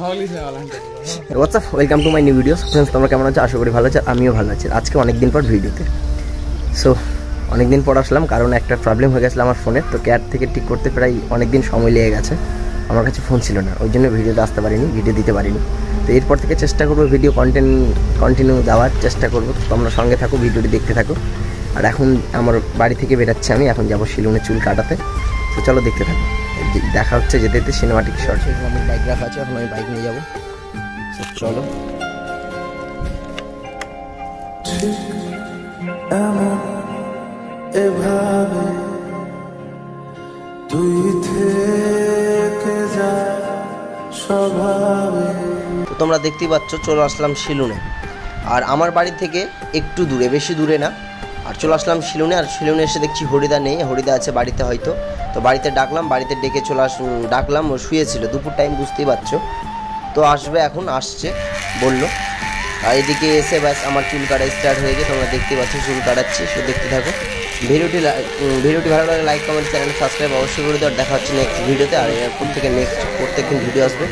WhatsApp, welcome to my new videos. Friends, তোমরা কেমন আছো? আশা করি ভালো আছো, আমিও ভালো আছি। আজকে অনেকদিন পর ভিডিওতে। সো অনেকদিন পর আসলাম, কারণ একটা প্রবলেম হয়ে গেছিলো আমার ফোনের। তো কেয়ার থেকে ঠিক করতে প্রায় অনেকদিন সময় লেগে গেছে। আমার কাছে ফোন ছিল না, ওই জন্য ভিডিওতে আসতে পারিনি, ভিডিও দিতে পারিনি। তো এরপর থেকে চেষ্টা করবো ভিডিও কন্টিনিউ দেওয়ার চেষ্টা করবো। তোমরা সঙ্গে থাকো, ভিডিওটি দেখতে থাকো। আর এখন আমার বাড়ি থেকে বেরাচ্ছি, আমি এখন যাবো শিলুনে চুল কাটাতে। তো চলো দেখতে থাকো, দেখা হচ্ছে যেতে যেতে সিনেমাটিক শট। আমার বাইক রাখা আছে, এখন আমি বাইক নিয়ে যাবো। চলো। এভাবে তুই থেকে যা স্বভাবে। তো তোমরা দেখতেই পাচ্ছ, চলে আসলাম শিলুনে। আর আমার বাড়ি থেকে একটু দূরে, বেশি দূরে না। আর চলে আসলাম শিলুনে। আর শিলুনে এসে দেখছি হরিদা নেই, হরিদা আছে বাড়িতে হয়তো। তো বাড়িতে ডাকলাম, বাড়িতে ডেকে ডাকলাম, ও শুয়েছিল, দুপুর টাইম বুঝতেই পারছো। তো আসবে, এখন আসছে বললো। আর এদিকে এসে ব্যাস আমার চুল কাটা স্টার্ট হয়ে গেছে। তোমরা দেখতে পাচ্ছ চুল কাটাচ্ছি, সে দেখতে থাকো। ভিডিওটি ভালো লাগে লাইক কমেন্ট চ্যানেল সাবস্ক্রাইব অবশ্যই করে দেওয়ার। দেখা হচ্ছে নেক্সট ভিডিওতে। আর এরপর থেকে প্রত্যেকদিন ভিডিও আসবে।